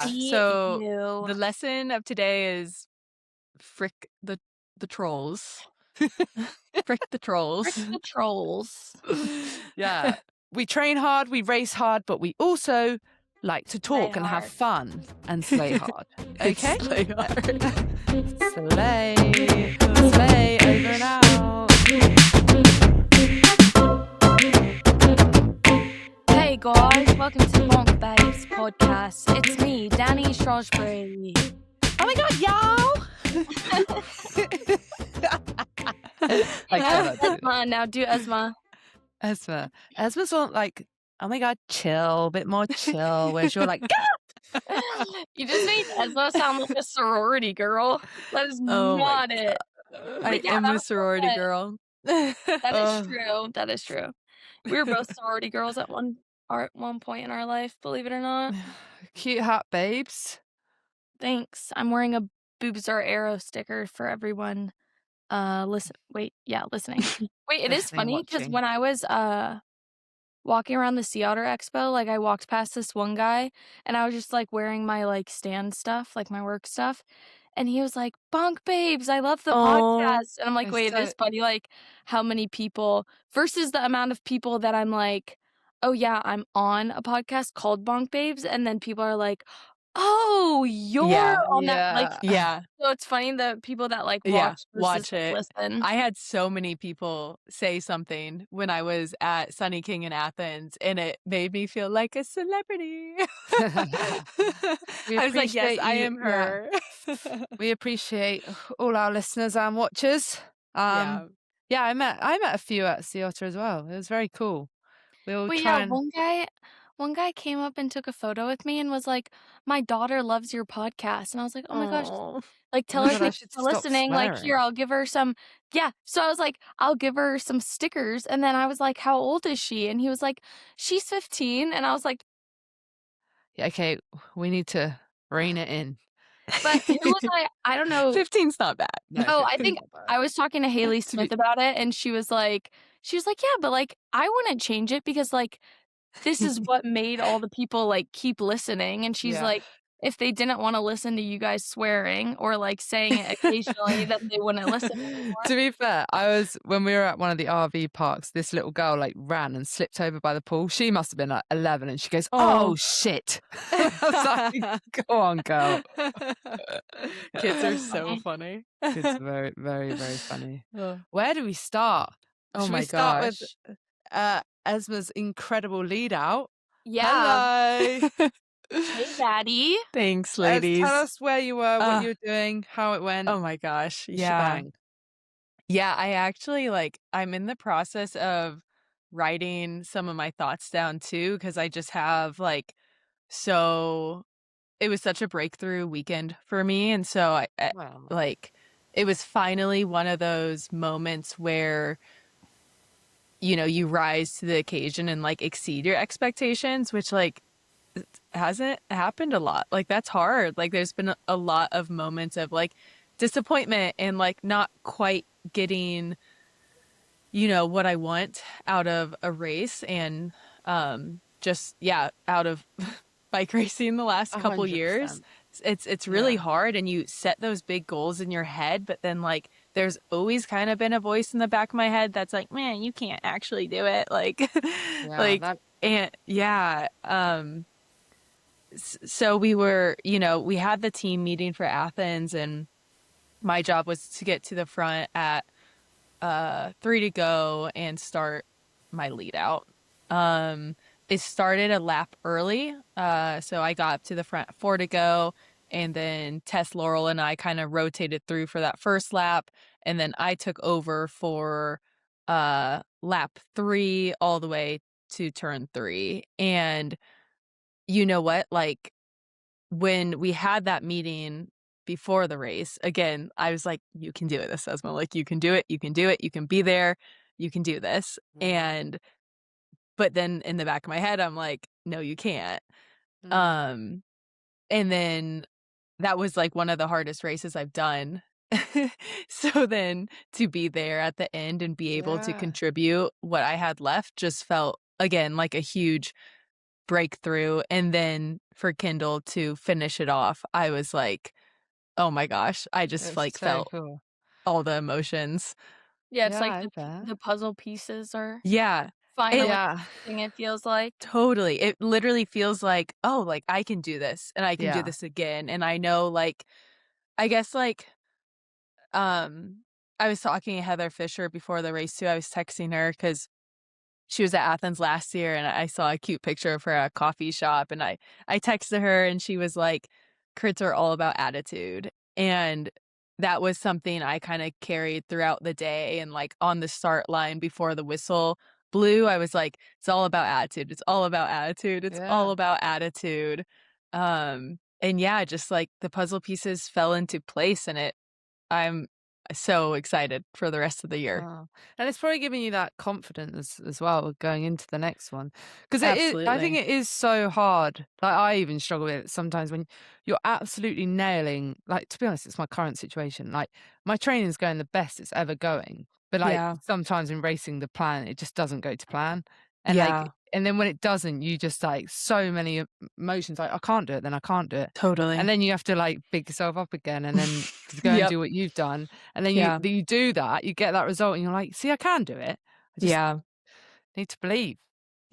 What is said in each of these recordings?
See So you. the lesson of today is frick the trolls. Frick the trolls. Frick the trolls. Yeah. We train hard, we race hard, but we also like to talk and have hard. fun and slay hard. Okay? Slay hard. Slay. Slay over and out. Hey guys, welcome to Bonk Babes podcast. It's me, Danni Shrosbree. Oh my god, y'all! I cannot do it. Esma, now do Esma. Esma. Esma's on like, oh my god, chill, a bit more chill. Whereas you're like, You just made Esma sound like a sorority girl. That is Oh my not it. I yeah, am that a was sorority good. girl. That is true. That is true. We were both sorority girls at one point in our life, believe it or not. Cute hat babes. Thanks. I'm wearing a boobs are arrow sticker for everyone. Listening. Wait, it is Listening, funny because watching. when I was walking around the Sea Otter Expo, like I walked past this one guy and I was just like wearing my like stand stuff, like my work stuff. And he was like, Bonk Babes, I love the podcast. And I'm like, It's wait, it is funny, like how many people versus the amount of people that I'm like, oh yeah, I'm on a podcast called Bonk Babes. And then people are like, oh, you're on that. Like, Yeah. so it's funny the people that like Yeah, watch versus watch it. listen. I had so many people say something when I was at Sunny King in Athens, and it made me feel like a celebrity. I was like, yes, I am her. We appreciate all our listeners and watchers. Yeah. Yeah, I met a few at Sea Otter as well. It was very cool. We all Wait, try yeah, and one guy came up and took a photo with me and was like, "My daughter loves your podcast." And I was like, "Oh my gosh." Aw. Like, Oh tell my her God, I thanks should for stop listening. Like, swearing. here, I'll give her some. Yeah. So I was like, I'll give her some stickers. And then I was like, how old is she? And he was like, she's 15. And I was like, Yeah, okay, we need to rein it in. but who was I don't know. 15's not bad. No, I think I was talking to Haley Smith about it, and she was like, yeah, but like, I wouldn't change it because like, this is what made all the people like keep listening. And she's Yeah. like, if they didn't want to listen to you guys swearing or like saying it occasionally, then they wouldn't listen anymore. To be fair, when we were at one of the RV parks, this little girl like ran and slipped over by the pool. She must have been like 11 and she goes, oh shit. I was like, go on, girl. Kids are so funny. It's very, very, very funny. Oh. Where do we start? Oh Should my we start gosh. with Esma's incredible lead out? Yeah. Hello. Hey, Daddy. Thanks, ladies. Tell us where you were, what you were doing, how it went. Oh my gosh. Yeah. Shebang. Yeah, I actually I'm in the process of writing some of my thoughts down too, because I just have it was such a breakthrough weekend for me. And so Wow. it was finally one of those moments where, you rise to the occasion and exceed your expectations, which hasn't happened a lot. That's hard. There's been a lot of moments of disappointment and not quite getting what I want out of a race, and out of bike racing the last couple 100%. years. It's really hard, and you set those big goals in your head, but then there's always kind of been a voice in the back of my head that's like, man, you can't actually do it. So we were, we had the team meeting for Athens, and my job was to get to the front at 3 to go and start my lead out. It started a lap early, so I got up to the front at 4 to go, and then Tess, Laurel, and I kind of rotated through for that first lap, and then I took over for lap 3 all the way to turn 3. And you know what? When we had that meeting before the race, again, I was like, you can do it, this Esma. You can do it. You can do it. You can be there. You can do this. But then in the back of my head, I'm like, no, you can't. And then that was one of the hardest races I've done. So then to be there at the end and be able to contribute what I had left just felt, again, like a huge breakthrough. And then for Kindle to finish it off, I was like, oh my gosh, I just It's like so felt cool. all the emotions. Yeah, it's Yeah, like I bet. the puzzle pieces are Yeah. It finally Yeah. connecting, it feels like. totally. It literally feels like, oh, like I can do this and I can do Yeah. this again. And I know like I guess like I was talking to Heather Fisher before the race too. I was texting her because she was at Athens last year and I saw a cute picture of her at a coffee shop and I texted her and she was like, crits are all about attitude. And that was something I kind of carried throughout the day and like on the start line before the whistle blew, I was like, it's all about attitude. It's all about attitude. It's all Yeah. about attitude. And yeah, just like the puzzle pieces fell into place and I'm so excited for the rest of the year. Oh. And it's probably giving you that confidence as well going into the next one. Because I think Absolutely. it is so hard. Like I even struggle with it sometimes when you're absolutely nailing, like to be honest, it's my current situation. Like my training's going the best it's ever going. But like Yeah. sometimes in racing the plan, it just doesn't go to plan. And like Yeah. and then when it doesn't, you just like so many emotions like I can't do it, then I can't do it. And Totally. then you have to like pick yourself up again and then to go and Yep. do what you've done. And then Yeah. you do that, you get that result, and you're like, "See, I can do it. I just Yeah. need to believe.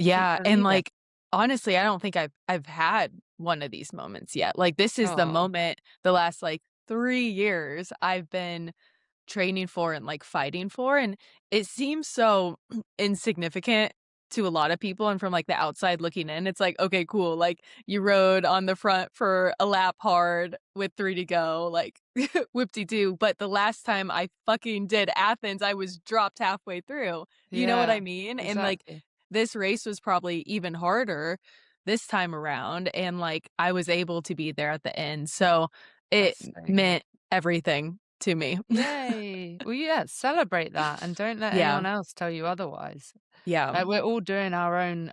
Keep Yeah, and, believing." like, honestly, I don't think I've had one of these moments yet. Like, this is the Oh, moment the last, like, 3 years I've been training for and, like, fighting for, and it seems so insignificant to a lot of people, and from, like, the outside looking in, it's like, "Okay, cool, like, you rode on the front for a lap hard with 3 to go, like, whoop-de-doo," but the last time I fucking did Athens, I was dropped halfway through. You know what yeah, I mean? And, like, exactly. this race was probably even harder this time around, and, like, I was able to be there at the end, so it That's so good. meant everything to me. Yay. Well, yeah, celebrate that and don't let Yeah, anyone else tell you otherwise. yeah, Like, we're all doing our own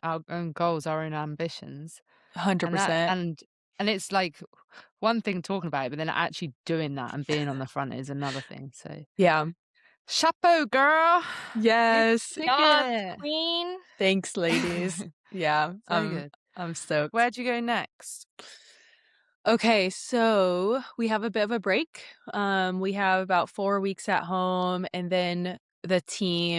goals, our own ambitions, and that 100%. and it's like one thing talking about it, but then actually doing that and being on the front is another thing, so Yeah. chapeau, girl. You Yes. kicking Yes, it. queen. Thanks, ladies. Yeah, So good. I'm stoked. Where'd you go next? Okay, so we have a bit of a break. We have about 4 weeks at home, and then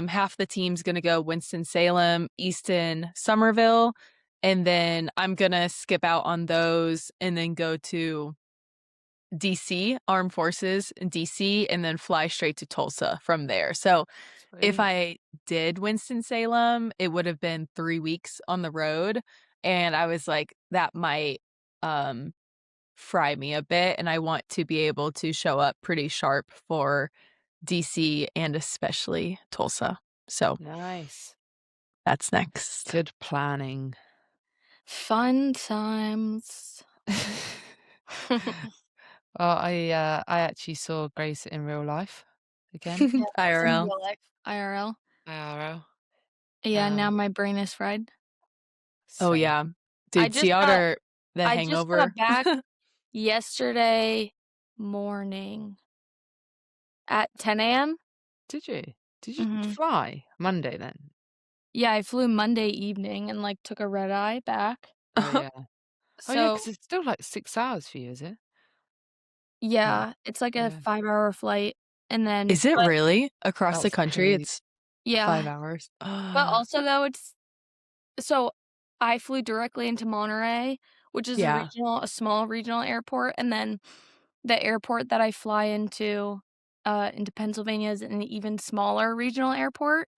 half the team's gonna go Winston-Salem, Easton, Somerville, and then I'm gonna skip out on those and then go to DC, Armed Forces in DC, and then fly straight to Tulsa from there. So if Sweet. I did Winston-Salem, it would have been 3 weeks on the road, and I was like, that might, um fry me a bit, and I want to be able to show up pretty sharp for DC and especially Tulsa. So Nice. that's next. Good planning. Fun times. Well, I actually saw Grace in real life again. Yeah, that's in IRL. real life, IRL. IRL. Yeah, now my brain is fried. Oh, Same. yeah. I Dude, just Sea got Otter, The I just got Hangover. back yesterday morning at 10 AM. Did you? Did you Mhm. fly Monday then? Yeah, I flew Monday evening and, like, took a red eye back. Oh yeah. Oh yeah, because So, it's still like 6 hours for you, is it? Like, yeah, it's like a yeah. 5-hour flight, and then Is it but really? Across the That's country, crazy. it's 5 yeah, hours? but also though it's so I flew directly into Monterey, which is Yeah. a small regional airport, and then the airport that I fly into Pennsylvania is an even smaller regional airport.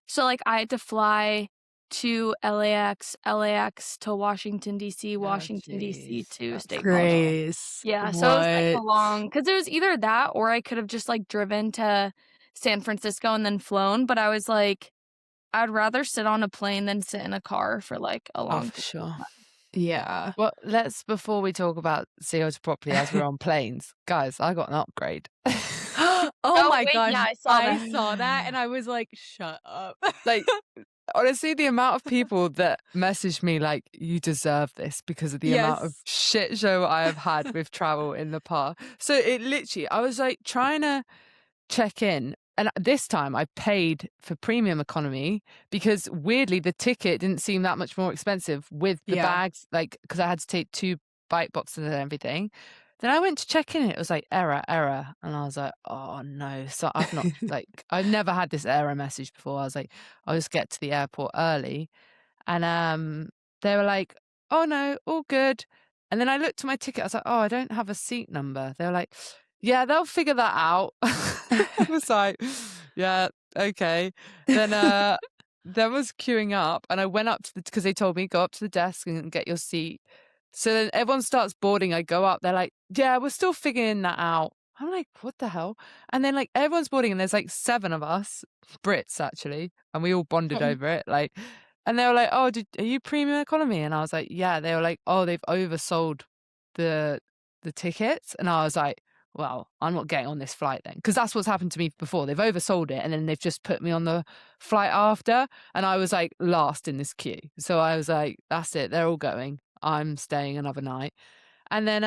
So, like, I had to fly to LAX to Washington, DC, Oh Washington, DC jeez. to That's a State College. lot. Grace. Yeah, so it was, like, What? a long 'cause it was either that or I could have just, like, driven to San Francisco and then flown, but I was like, I'd rather sit on a plane than sit in a car for, like, a Oh, long for period sure. of time. Yeah. Well, before we talk about Sea Otter properly as we're on planes, guys, I got an upgrade. Oh Oh, my wait, yeah, gosh, I saw I that. saw that and I was like, "Shut up." Like, honestly, the amount of people that message me like, "You deserve this," because of the amount of Yes. shit show I have had with travel in the past. So it literally, I was like trying to check in and this time I paid for premium economy because weirdly the ticket didn't seem that much more expensive with the bags, like, because I had to take 2 bike boxes and everything. Then I went to check in and it was like error. And I was like, oh no. So I've not I've never had this error message before. I was like, I'll just get to the airport early. And they were like, oh no, all good. And then I looked at my ticket. I was like, oh, I don't have a seat number. They were like, yeah, they'll figure that out. I was like, yeah, okay. Then there was queuing up, and I went up to because they told me go up to the desk and get your seat. So then everyone starts boarding. I go up. They're like, yeah, we're still figuring that out. I'm like, what the hell? And then like everyone's boarding, and there's like 7 of us, Brits actually, and we all bonded over it. Like, and they were like, oh, are you premium economy? And I was like, yeah. They were like, oh, they've oversold the tickets. And I was like, well, I'm not getting on this flight then. Because that's what's happened to me before. They've oversold it and then they've just put me on the flight after. And I was like last in this queue. So I was like, that's it. They're all going. I'm staying another night. And then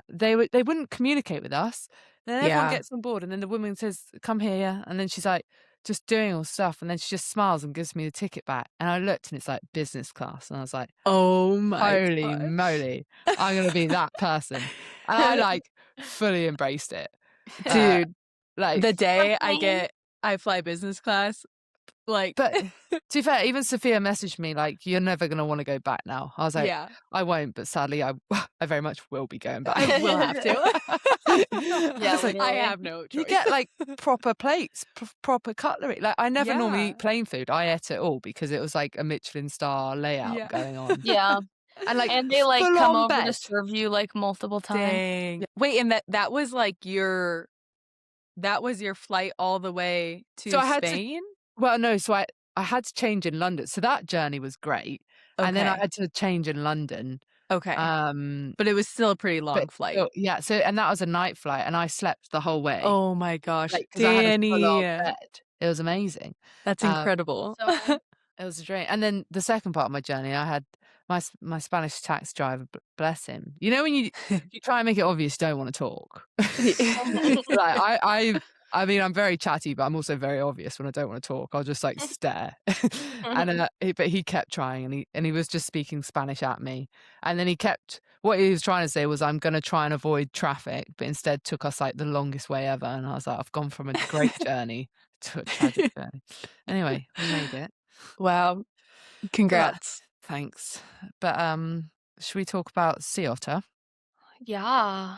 they wouldn't communicate with us. Then everyone gets on board and then the woman says, come here. And then she's like, just doing all stuff. And then she just smiles and gives me the ticket back. And I looked and it's like business class. And I was like, oh my holy moly, I'm going to be that person. And I like fully embraced it. Dude, like the day I fly business class, like. But to be fair, even Sophia messaged me like, you're never going to want to go back now. I was like, I won't, but sadly I very much will be going back. I will have to. Yeah, like, I have no choice. You get like proper plates, proper cutlery. Like I never normally eat plain food. I ate it all because it was like a Michelin star layout going on. Yeah. And they like come over to serve you like multiple times. Dang. Yeah. Wait, and that was like your flight all the way to Spain? Well, no, so I had to change in London. So that journey was great. Okay. And then I had to change in London. Okay. But it was still a pretty long flight. Yeah. So, and that was a night flight and I slept the whole way. Oh my gosh. Like, Danny. It was amazing. That's incredible. So it was a dream. And then the second part of my journey, I had my Spanish taxi driver, bless him. You know, when you try and make it obvious, you don't want to talk. Like I mean, I'm very chatty, but I'm also very obvious when I don't want to talk. I'll just like stare. And but he kept trying, and he was just speaking Spanish at me. And then what he was trying to say was, I'm going to try and avoid traffic, but instead took us like the longest way ever. And I was like, I've gone from a great journey to a tragic journey. Anyway, we made it. Wow. Congrats. Thanks. But should we talk about Sea Otter? Yeah.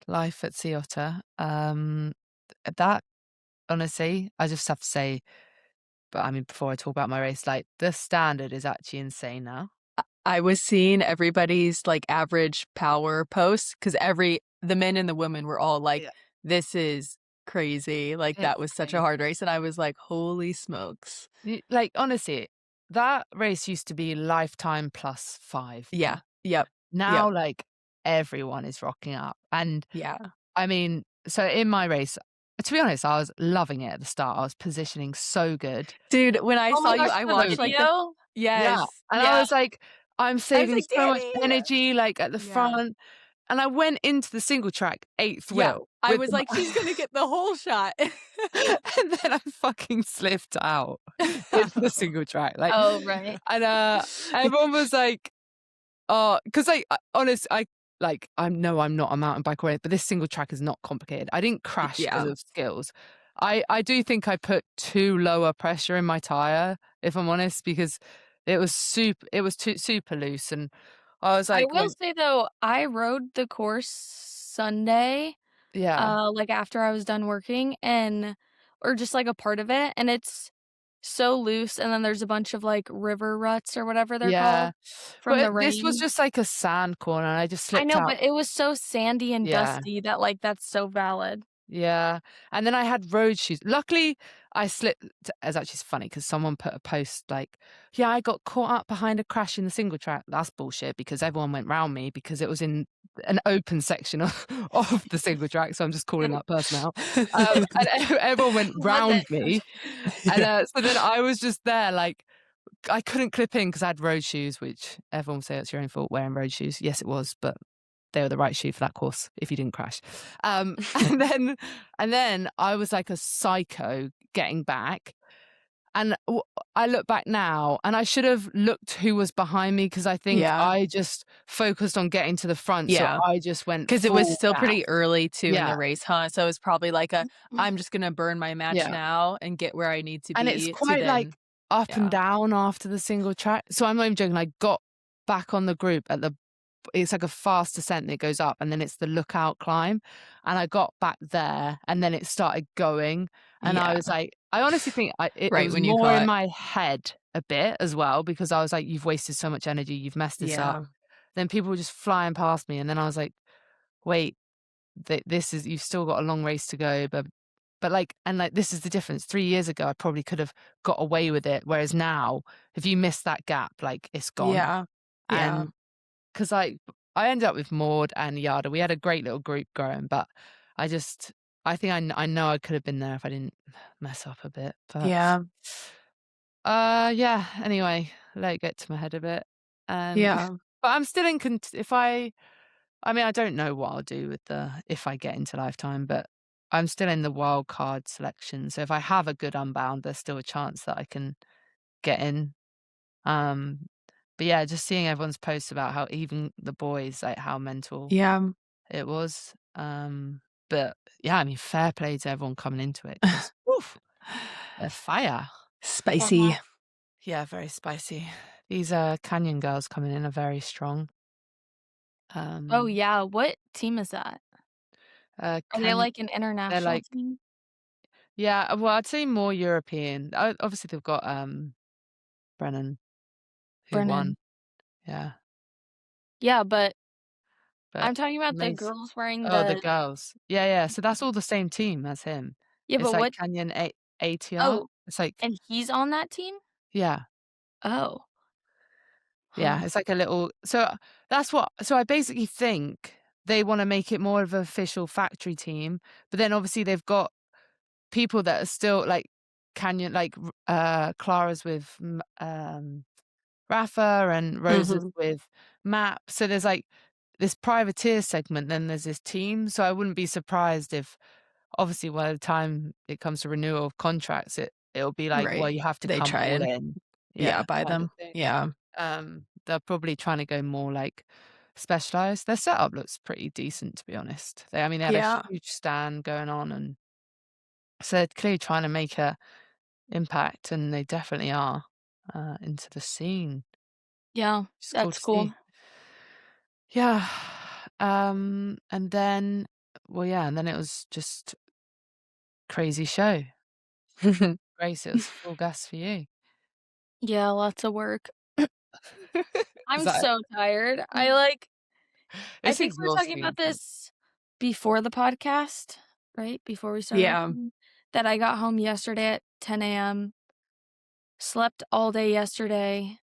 Life at Sea Otter. That, honestly, I just have to say, but I mean, before I talk about my race, like the standard is actually insane now. I was seeing everybody's like average power posts because the men and the women were all like, this is crazy. Like that was such a hard race. And I was like, holy smokes. Like, honestly, that race used to be lifetime plus 5. Yeah. Yep. Now, like everyone is rocking up. And I mean, so in my race, to be honest, I was loving it at the start. I was positioning so good. Dude, when I saw you, I watched like the... Yes. And I was like, I'm saving so much energy like at the front. And I went into the single track 8th wheel. I was like, she's going to get the whole shot. And then I fucking slipped out into the single track. Like, oh, right. And everyone was like, oh, because like, honestly, I'm not a mountain bike rider, but this single track is not complicated. I didn't crash because of skills. I do think I put too low a pressure in my tire, if I'm honest, because it was super loose. And I was like, I will say though, I rode the course Sunday. Yeah. Like after I was done working or just like a part of it. And it's so loose, and then there's a bunch of like river ruts or whatever they're called from the rain. This was just like a sand corner, and I just slipped out. But it was so sandy and dusty that like that's so valid. Yeah, and then I had road shoes. Luckily, I slipped. It's actually funny because someone put a post like, "Yeah, I got caught up behind a crash in the single track." That's bullshit because everyone went round me because it was in an open section of the single track. So I'm just calling that person out. And everyone went round me, and so then I was just there like. I couldn't clip in because I had road shoes, which everyone will say it's your own fault wearing road shoes. Yes, it was, but they were the right shoe for that course if you didn't crash. And then I was like a psycho getting back. And I look back now, and I should have looked who was behind me, because I think I just focused on getting to the front. So I just went because it was full still gap. pretty early too in Yeah. the race, huh? So it was probably like I'm just gonna burn my match Yeah. now and get where I need to be. And it's to quite like then, up and yeah. down after the single track. So I'm not even joking. I got back on the group at it's like a fast descent that goes up, and then it's the lookout climb. And I got back there, and then it started going. And I was like, I honestly think it Right was when you more in caught. my head a bit as well, because I was like, you've wasted so much energy, you've messed this up. Then people were just flying past me, and then I was like, wait, you've still got a long race to go, but like, and like, this is the difference. 3 years ago, I probably could have got away with it. Whereas now, if you miss that gap, like, it's gone. Yeah. And because I ended up with Maud and Yada. We had a great little group going, but I think I know I could have been there if I didn't mess up a bit. But yeah. Anyway, let it get to my head a bit. But I'm still in. I mean, I don't know what I'll do with if I get into Lifetime, but I'm still in the wild card selection. So if I have a good Unbound, there's still a chance that I can get in. But yeah, just seeing everyone's posts about how even the boys, like how mental it was. But yeah, I mean, fair play to everyone coming into it, because they're fire. Spicy. Yeah, very spicy. These Canyon girls coming in are very strong. Oh yeah, what team is that? Are they like an international team? Yeah, well, I'd say more European. Obviously, they've got Brennan, who won. Yeah. Yeah, but But I'm talking about the amazing. girls wearing Oh, the the. girls. Yeah. So that's all the same team as him. Yeah, It's but like what? Canyon ATR. Oh, It's like, and he's on that team? yeah. Oh. Yeah, Huh. it's like a little. So I basically think they want to make it more of an official factory team, but then obviously they've got people that are still like Canyon, like Clara's with Rafa, and Rosa's with Map. So there's like this privateer segment, then there's this team. So I wouldn't be surprised if, obviously, by the time it comes to renewal of contracts, it'll be like, well, you have to They come try all and in. Yeah, buy kind of them. thing. Yeah. They're probably trying to go more like specialized. Their setup looks pretty decent, to be honest. They had a huge stand going on, and so they're clearly trying to make a impact, and they definitely are into the scene. Yeah, It's cool that's to cool. see. Yeah. And then, well, yeah, and then it was just crazy show. Grace, it was full gas for you. Yeah, lots of work. Is I'm that so tired. I It's think we were talking exhausting. about this before the podcast, right? Before we started recording, that I got home yesterday at 10 a.m., slept all day yesterday.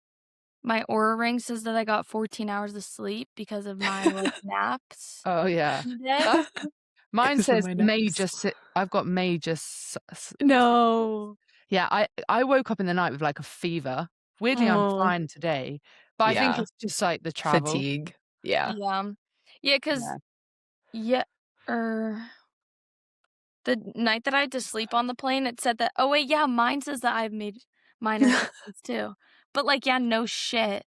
My Aura ring says that I got 14 hours of sleep because of my naps Oh, yeah. today. Mine says my major. naps. I've got major. No. Yeah, I woke up in the night with like a fever. Weirdly, I'm fine today, but I think it's just like the travel. Fatigue. Yeah. Yeah, because the night that I had to sleep on the plane, it said that. Oh wait, yeah, mine says that I've made minor symptoms too. But no shit.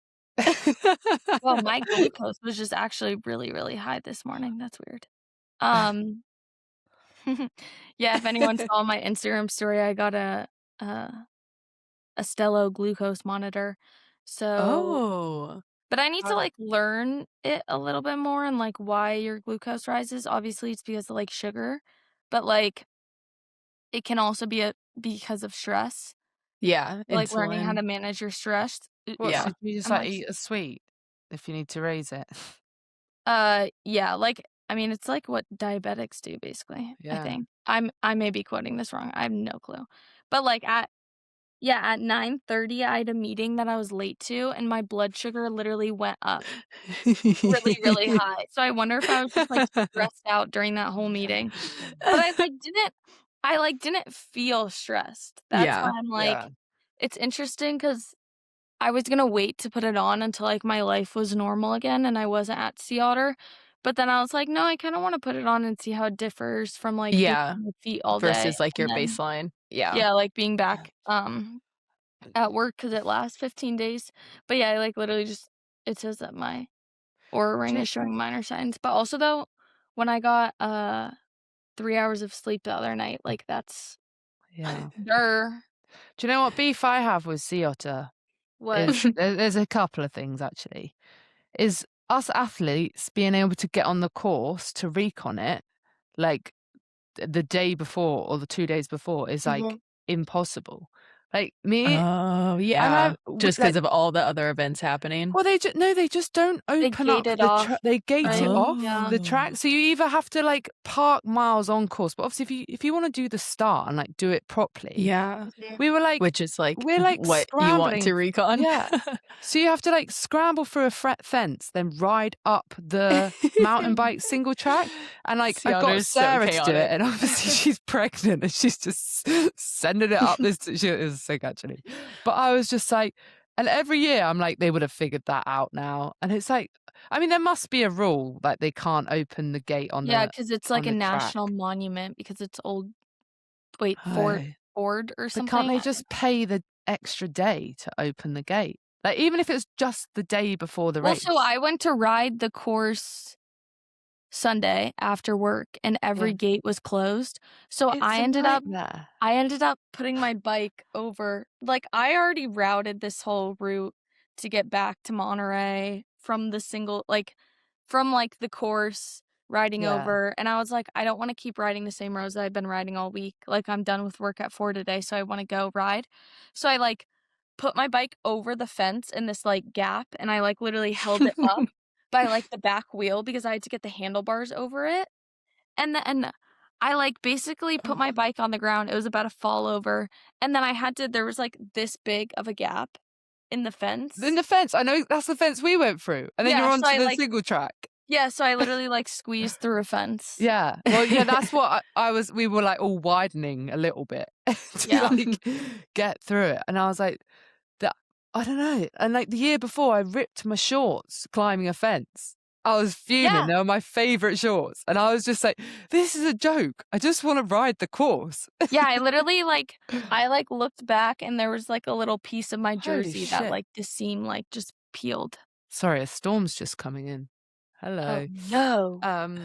Well, my glucose was just actually really, really high this morning. That's weird. Yeah, if anyone saw my Instagram story, I got a Stello glucose monitor. So, but I need to learn it a little bit more, and why your glucose rises. Obviously, it's because of sugar, but it can also be because of stress. Yeah, Learning how insulin. to manage your stress. What should you just I'm eat a sweet if you need to raise it? Yeah, it's like what diabetics do, basically. I Yeah. think I may be quoting this wrong. I have no clue, but at 9:30, I had a meeting that I was late to, and my blood sugar literally went up really, really high. So I wonder if I was just stressed out during that whole meeting. But I didn't feel stressed. That's why I'm it's interesting, because I was gonna wait to put it on until my life was normal again and I wasn't at Sea Otter. But then I was like, no, I kind of want to put it on and see how it differs from like being Yeah. on my feet all day. Versus like your and then, baseline. Yeah. Yeah, like being back at work because it lasts 15 days. But yeah, I like literally just it says that my Oura ring is showing minor signs. But also though, when I got 3 hours of sleep the other night, like that's Yeah. Durr. Do you know what beef I have with Sea Otter? What? There's a couple of things actually. Is us athletes being able to get on the course to recon it, like the day before or the 2 days before, is like impossible. Like me, Oh, and yeah. Just because like, of all the other events happening. well, they just don't open up gate it the off, they gate right? it off Yeah. the track, so you either have to like park miles on course, but obviously if you want to do the start and like do it properly, Yeah. we were like, Which is like we're like what you want to recon. Yeah. So you have to like scramble through a fence, then ride up the mountain bike single track. And like Sea I got Otter's so Sarah to do chaotic. it, and obviously she's pregnant and she's just sending it up this. She was sick actually, but I was just like, and every year I'm like, they would have figured that out now. And it's like, I mean, there must be a rule like they can't open the gate on Yeah, the because it's like a track. national monument because it's old. Wait, Oh. Ford or But something. can't they just pay the extra day to open the gate? Like, even if it's just the day before the race. Also, I went to ride the course Sunday after work, and every gate was closed. So It's I a ended nightmare. up putting my bike over. Like, I already routed this whole route to get back to Monterey from the the course riding over, and I was like, I don't want to keep riding the same roads that I've been riding all week. Like, I'm done with work at 4 today, so I want to go ride. So I like put my bike over the fence in this like gap, and I like literally held it up by like the back wheel because I had to get the handlebars over it. And then I like basically put my bike on the ground. It was about to fall over, and then there was like this big of a gap in the fence. In the fence, I know that's the fence we went through, and then Yeah, you're so onto I, the single track. Yeah, so I literally like squeezed through a fence. Yeah, well, yeah, that's what I was. We were like all widening a little bit to like get through it, and I was like, that I don't know. And like the year before, I ripped my shorts climbing a fence. I was fuming. Yeah. They were my favorite shorts, and I was just like, "This is a joke. I just want to ride the course." Yeah, I literally I looked back, and there was like a little piece of my jersey that like the seam like just peeled. Sorry, a storm's just coming in. Hello. Oh, no.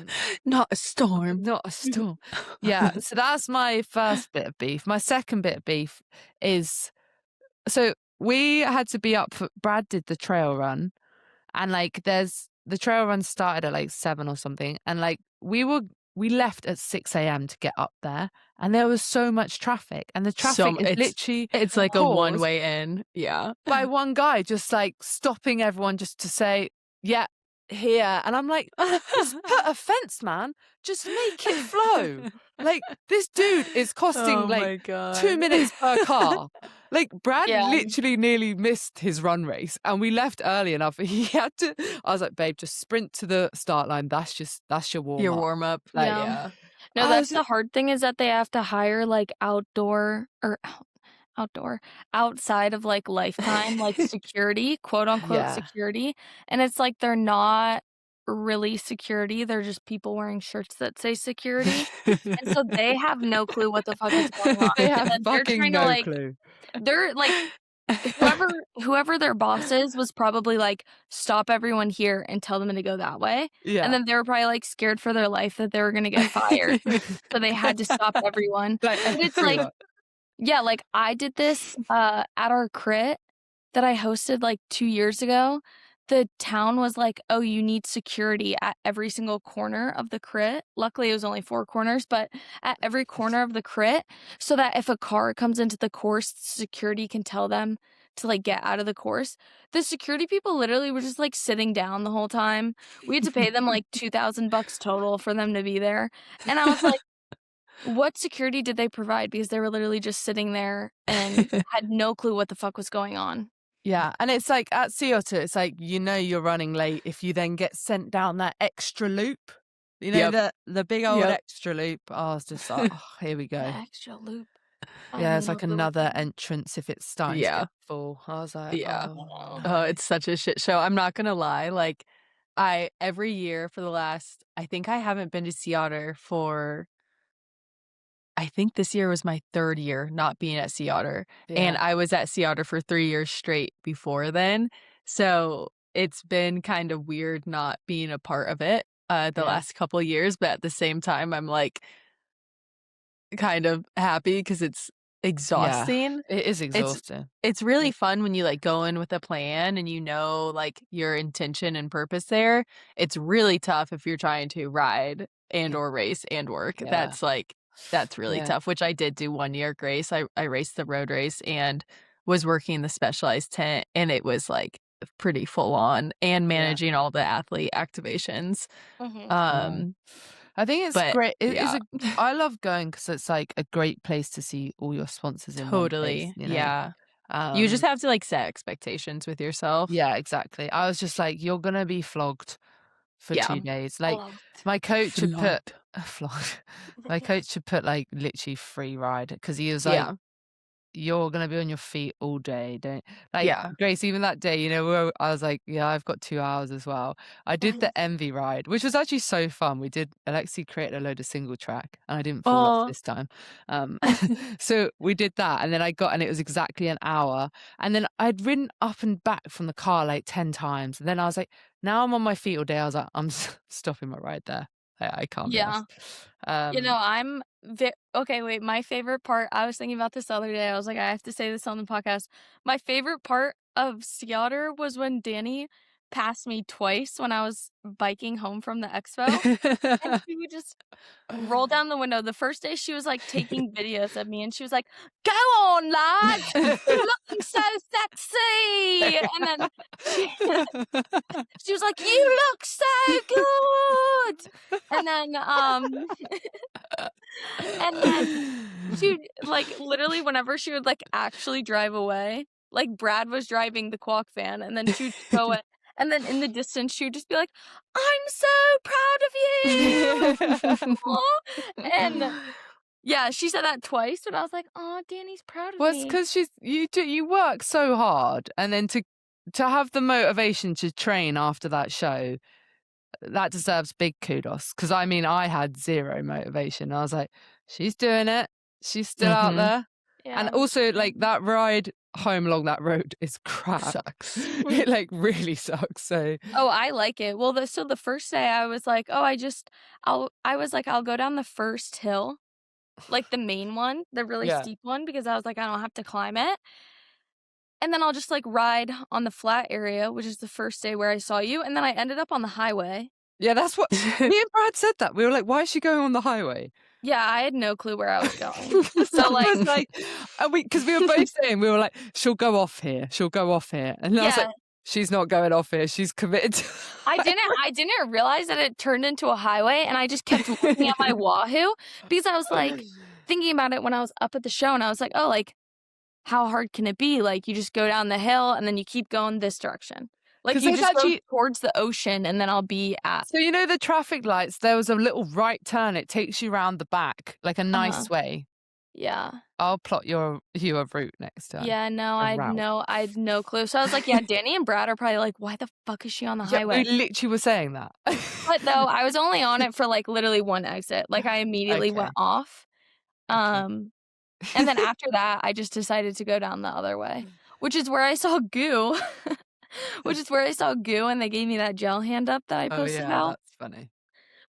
Not a storm. Not a storm. Yeah, so that's my first bit of beef. My second bit of beef is, so we had to be up for, Brad did the trail run, and like the trail run started at like 7 or something, and like we left at 6 a.m. to get up there, and there was so much traffic, and the traffic is literally it's like a one-way in. Yeah. By one guy just like stopping everyone just to say, yeah, here. And I'm like, just put a fence, man. Just make it flow. Like, this dude is costing 2 minutes per car. Like, Brad literally nearly missed his run race, and we left early enough. He had to, I was like, babe, just sprint to the start line. That's your warm up. Your warm up. Like, yeah. No, that's the hard thing, is that they have to hire like outside of like lifetime like security, quote unquote security, and it's like they're not really security, they're just people wearing shirts that say security. And so they have no clue what the fuck is going on. They have fucking no clue. They're like whoever their boss is was probably like, stop everyone here and tell them to go that way. Yeah. And then they were probably like scared for their life that they were gonna get fired. So they had to stop everyone. But it's like, yeah, like I did this at our crit that I hosted like 2 years ago. The town was like, oh, you need security at every single corner of the crit. Luckily, it was only 4 corners, but at every corner of the crit, so that if a car comes into the course, security can tell them to like get out of the course. The security people literally were just like sitting down the whole time. We had to pay them like $2,000 total for them to be there. And I was like, what security did they provide? Because they were literally just sitting there and had no clue what the fuck was going on. Yeah, and it's like at Sea Otter, it's like, you're running late if you then get sent down that extra loop. The big old extra loop. I was just like, oh, here we go. The extra loop. Yeah, it's like another entrance if it's starting to get full. I was like, oh, it's such a shit show. I'm not gonna lie, like every year for the last, I think I haven't been to Sea Otter for, I think this year was my 3rd year not being at Sea Otter. And I was at Sea Otter for 3 years straight before then. So it's been kind of weird not being a part of it the last couple years. But at the same time, I'm like kind of happy because it's exhausting. It is exhausting. It's really fun when you like go in with a plan and you know like your intention and purpose there. It's really tough if you're trying to ride and or race and work. Yeah. That's really tough, which I did do 1 year, Grace. I raced the road race and was working the specialized tent, and it was like pretty full on and managing all the athlete activations. I think it's great. I love going because it's like a great place to see all your sponsors in one place, you know? You just have to like set expectations with yourself. Yeah, exactly. I was just like, you're gonna be flogged for 2 days. Like my coach had put flogged. My coach had put like literally free ride because he was like, you're gonna be on your feet all day. Don't like Grace, even that day, you know, I was like, yeah, I've got 2 hours as well. I did the Envy ride, which was actually so fun. Alexi created a load of single track and I didn't fall off this time. So we did that and then and it was exactly an hour. And then I'd ridden up and back from the car like 10 times. And then I was like, now I'm on my feet all day. I was like, I'm stopping my ride there. I can't be asked. You know, okay, wait, my favorite part, I was thinking about this the other day. I was like, I have to say this on the podcast. My favorite part of Sea Otter was when Danni passed me twice when I was biking home from the expo. And she would just roll down the window. The first day she was like taking videos of me and she was like, go on, lads, you're looking so sexy. And then she was like, you look so good. And then she like literally whenever she would like actually drive away, like Brad was driving the Quack van and then she would go it. And then in the distance, she would just be like, I'm so proud of you. And yeah, she said that twice, but I was like, oh, Danny's proud of me. Well, it's because you work so hard. And then to have the motivation to train after that show, that deserves big kudos. Because I mean, I had zero motivation. I was like, she's doing it. She's still out there. Yeah. And also, like, that ride home along that road is crap. Sucks. It like really sucks. So I like it. Well, so the first day I was like, I'll go down the first hill, like the main one, the really steep one, because I was like, I don't have to climb it. And then I'll just like ride on the flat area, which is the first day where I saw you. And then I ended up on the highway. Yeah, that's what me and Brad said that. We were like, why is she going on the highway? Yeah, I had no clue where I was going. So like, because we were both saying, we were like, she'll go off here. She'll go off here. And I was like, she's not going off here. She's committed. I didn't realize that it turned into a highway and I just kept looking at my Wahoo because I was like thinking about it when I was up at the show and I was like, oh, like how hard can it be? Like you just go down the hill and then you keep going this direction. Like you just go towards the ocean and then I'll be at. So you know the traffic lights, there was a little right turn. It takes you around the back, like a nice way. Yeah. I'll plot you a route next time. Yeah, no, I had no clue. So I was like, yeah, Danny and Brad are probably like, why the fuck is she on the highway? We literally were saying that. But no, I was only on it for like literally one exit. Like I immediately went off. And then after that, I just decided to go down the other way, which is where I saw Goo. And they gave me that gel hand up that I posted about. That's funny.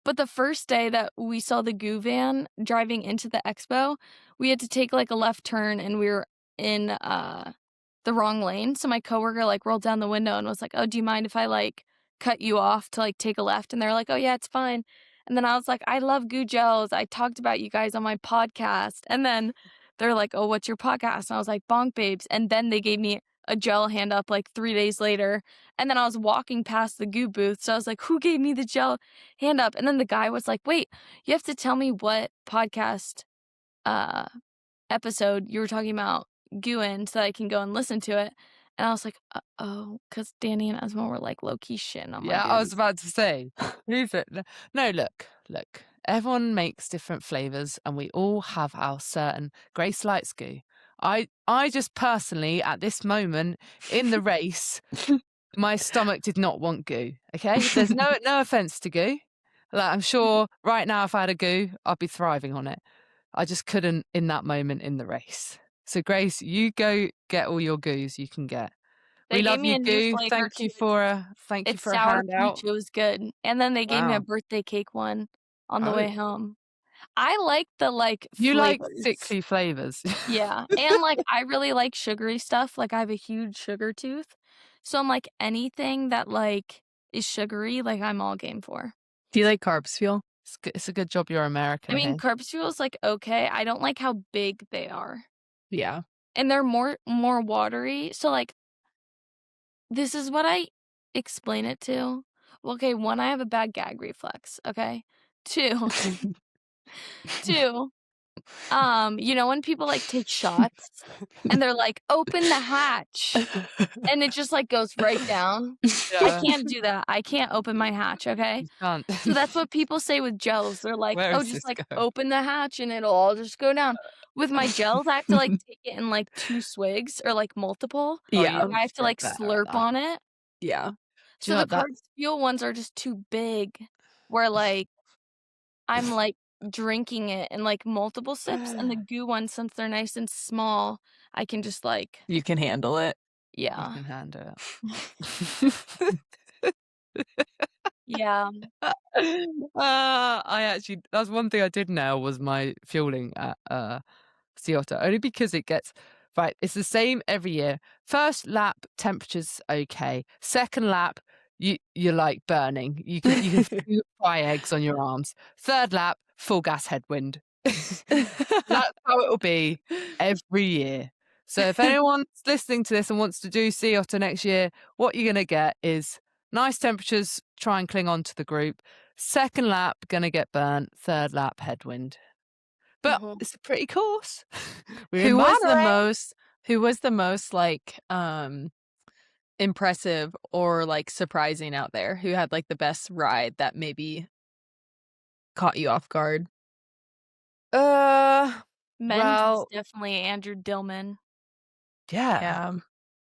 But the first day that we saw the Goo van driving into the expo, we had to take like a left turn and we were in the wrong lane. So my coworker like rolled down the window and was like, oh, do you mind if I like cut you off to like take a left? And they're like, oh yeah, it's fine. And then I was like, I love Goo gels. I talked about you guys on my podcast. And then they're like, oh, what's your podcast? And I was like, Bonk Babes. And then they gave me a gel hand up like 3 days later. And then I was walking past the Goo booth. So I was like, who gave me the gel hand up? And then the guy was like, wait, you have to tell me what podcast episode you were talking about Goo in so that I can go and listen to it. And I was like, oh, because Danny and Esma were like low-key shitting on my dudes. I was about to say. Who's it? No, look. Everyone makes different flavors and we all have our certain Grace likes Goo. I just personally, at this moment in the race, my stomach did not want goo. Okay, there's no offense to goo. Like, I'm sure right now if I had a goo, I'd be thriving on it. I just couldn't in that moment in the race. So Grace, you go get all your goos you can get. They We gave love me you, a new goo. flavor Thank too. you for a It's sour handout. peach. It was good. And then they gave me a Wow. birthday cake one on the Oh. way home. I like the You like flavors. sickly flavors. Yeah. And like I really like sugary stuff. Like I have a huge sugar tooth. So I'm like anything that like is sugary, like I'm all game for. Do you like carbs fuel? It's a good job you're American. I mean, here. carbs fuel's like okay. I don't like how big they are. Yeah. And they're more watery. So like this is what I explain it to. Well, okay, one, I have a bad gag reflex, okay? Two, you know when people like take shots and they're like, open the hatch, and it just like goes right down. I Yeah. can't do that. I can't open my hatch, okay? You can't. So that's what people say with gels. They're like, Where oh, is just this like going? open the hatch and it'll all just go down. With my gels, I have to like take it in like 2 swigs or like multiple. Yeah. I have to like Get better at slurp that. on it. Yeah. Do you So know the what that- carbs fuel ones are just too big, where like I'm like drinking it in like multiple sips, and the goo ones, since they're nice and small, I can just like You can handle it. You yeah. can handle it. Yeah. I actually, that's one thing I did now was my fueling at Sea Otter, only because it gets right. It's the same every year. First lap, temperature's okay. Second lap, you're like burning. You can fry eggs on your arms. Third lap, full gas headwind. That's how it'll be every year. So if anyone's listening to this and wants to do Sea Otter next year, what you're gonna get is nice temperatures. Try and cling on to the group. Second lap, gonna get burnt. Third lap, headwind. But it's a pretty course. Who was the most like impressive or like surprising out there? Who had like the best ride that maybe caught you off guard? Men's was definitely Andrew Dillman. Yeah.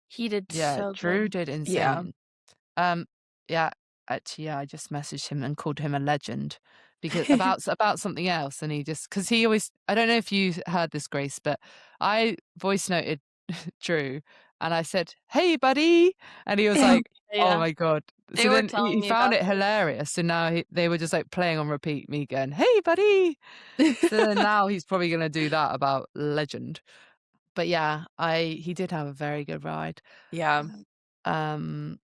He did so Drew good. did insane. Yeah. Actually, I just messaged him and called him a legend because about something else, and he just because he always. I don't know if you heard this, Grace, but I voice noted Drew and I said, "Hey, buddy," and he was like, Yeah. "Oh my god!" They So were then telling he me found about it hilarious. So now they were just like playing on repeat, me going, "Hey, buddy." So then now he's probably gonna do that about legend. But yeah, he did have a very good ride. Yeah.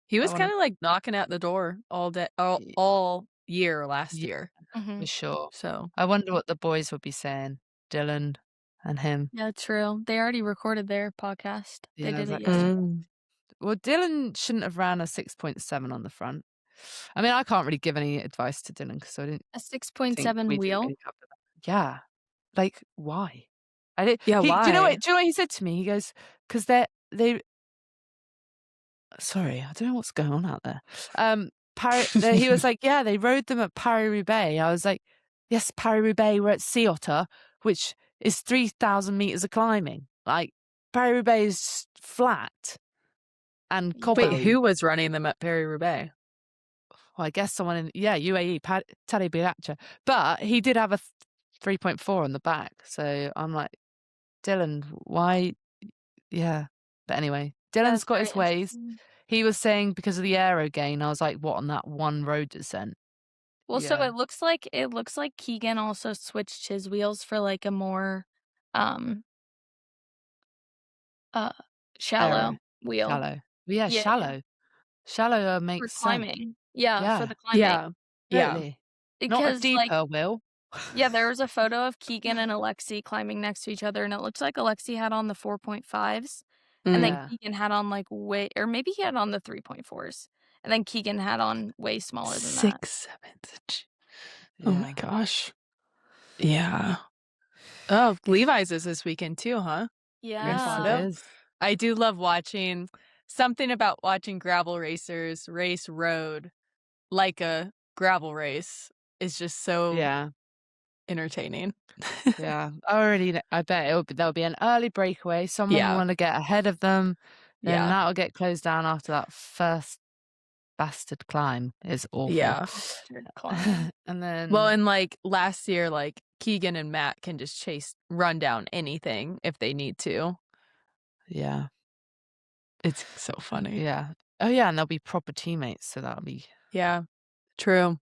He was kind of like knocking at the door all day, all year last year. For sure. So I wonder what the boys would be saying, Dylan and him. Yeah, true. They already recorded their podcast. Yeah, They did exactly. it yesterday. Well, Dylan shouldn't have ran a 6.7 on the front. I mean, I can't really give any advice to Dylan because I didn't. A 6.7 wheel. Really yeah, like why? I did. Yeah, why? why? Do you know what he said to me? He goes, because they. Sorry, I don't know what's going on out there. He was like, yeah, they rode them at Paris-Roubaix. I was like, yes, Paris-Roubaix, we're at Sea Otter, which is 3,000 meters of climbing. Like, Paris-Roubaix is flat and cobbly. Wait, who was running them at Paris-Roubaix? Well, I guess someone in, UAE, Tadej Pogačar. But he did have a 3.4 on the back. So I'm like, Dylan, why? Yeah. But anyway, Dylan's got his ways. He was saying because of the aero gain, I was like, what, on that one road descent? Well, so it looks like Keegan also switched his wheels for like a more shallow wheel. Shallow. Yeah, shallow. Shallow makes for climbing. sense. Yeah, for the climbing. Yeah. Totally. Because not a deeper wheel. Yeah, there was a photo of Keegan and Alexi climbing next to each other, and it looks like Alexi had on the 4.5s, and then Keegan had on like or maybe he had on the 3.4s, and then Keegan had on way smaller than 6/7. Oh my gosh. Yeah. Oh, Levi's is this weekend too, huh? Yeah. Yes, it is. I do love watching something about watching gravel racers race road like a gravel race is just so entertaining. Yeah, I bet there'll be an early breakaway. Someone will want to get ahead of them. then Yeah. that'll get closed down after that first bastard climb is awful. Yeah. Bastard climb. And then Well, and like last year, like Keegan and Matt can just run down anything if they need to. yeah. It's so funny. Yeah. Oh yeah, and they'll be proper teammates, so that'll be Yeah. True.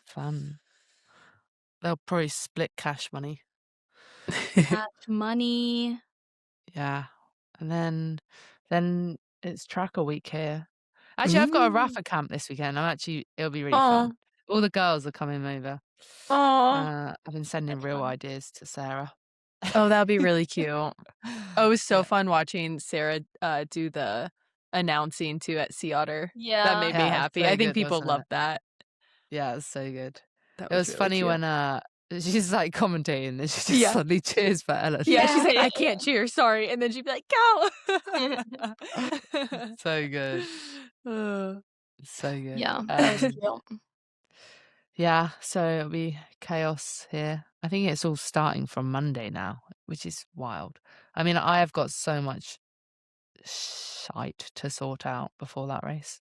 fun. They'll probably split cash money. Cash money. Yeah. And then it's tracker week here. Actually, I've got a Rafa camp this weekend. It'll be really fun. All the girls are coming over. Aw. I've been sending real ideas to Sarah. Oh, that'll be really cute. Oh, it was so Yeah. fun watching Sarah do the announcing too at Sea Otter. Yeah. That made me Yeah, happy. so I think good, people wasn't love it? that. Yeah, it was so good. That It was really funny cute. when she's like commentating and she just Yeah. suddenly cheers for Ella. Yeah, she's like, I can't cheer, sorry. And then she'd be like, go. So good. Uh, So good. Yeah. That was cute. Yeah, so it'll be chaos here. I think it's all starting from Monday now, which is wild. I mean, I have got so much shite to sort out before that race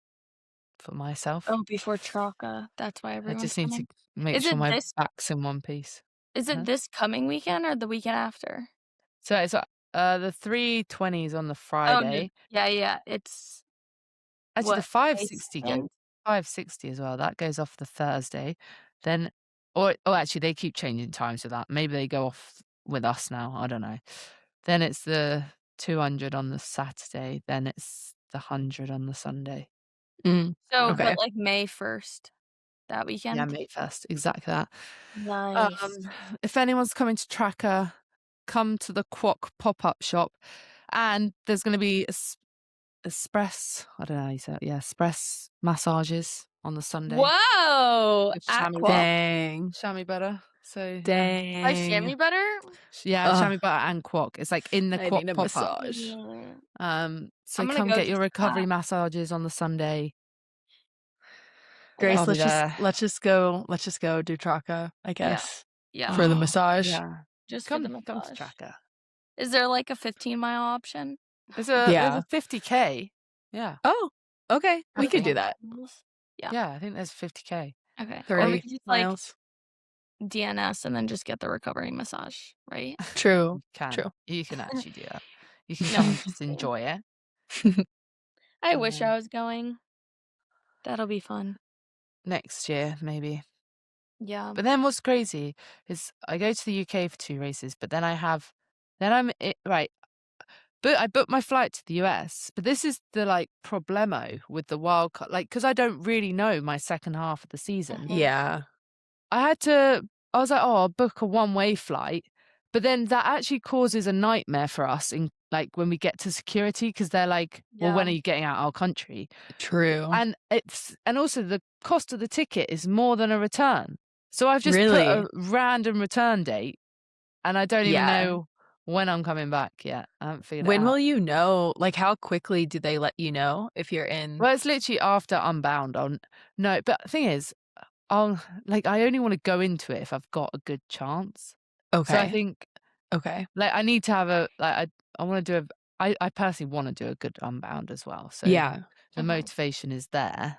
for myself. Oh, before Traka. That's why I everyone's just need coming. to make Is sure it my this? back's in one piece. Is it this coming weekend or the weekend after? So it's the 320s on the Friday. Oh, yeah. It's Actually, what, the 560 May 2nd? 560 as well. That goes off the Thursday. Then, actually, they keep changing times with that. Maybe they go off with us now. I don't know. Then it's the 200 on the Saturday. Then it's the 100 on the Sunday. So, Okay. but like May 1st, that weekend? Yeah, May 1st. Exactly that. Nice. If anyone's coming to Tracker, come to the Quok pop-up shop. And there's going to be espresso massages on the Sunday. Whoa! With At chamois Quok. Dang. chamois butter. So Dang. Like chamois butter? yeah, Ugh. chamois butter and Quok. It's like in the I Quok need a pop-up. massage. So I'm gonna come go get your just recovery that. massages on the Sunday. Grace, I'll be let's just go do Traka, I guess. Yeah. For the massage. Yeah. Just Come for the to massage. Tracker. Is there like a 15-mile option? There's a 50K. Yeah. Oh, okay. We could do 15 that. miles? Yeah. Yeah, I think there's 50K. Okay. 30 Or we could just like miles. DNS and then just get the recovery massage, right? True. True. You can actually do that. You can No, come I'm and just just kidding. enjoy it. I wish I was going. That'll be fun. Next year, maybe. Yeah. But then what's crazy is I go to the UK for 2 races, but then but I booked my flight to the US, but this is the like problemo with the wild card, like, because I don't really know my second half of the season. Yeah. I was like, oh, I'll book a one-way flight, but then that actually causes a nightmare for us in like when we get to security, because they're like, well, when are you getting out of our country? True. And also the cost of the ticket is more than a return. So I've just Really? put a random return date, and I don't even know when I'm coming back yet. I haven't figured it out. When will you know? Like, how quickly do they let you know if you're in? Well, it's literally after Unbound. No, but the thing is, I only want to go into it if I've got a good chance. Okay. So I think, okay. like, I need to have I want to do I personally want to do a good Unbound as well. So Yeah. the motivation is there.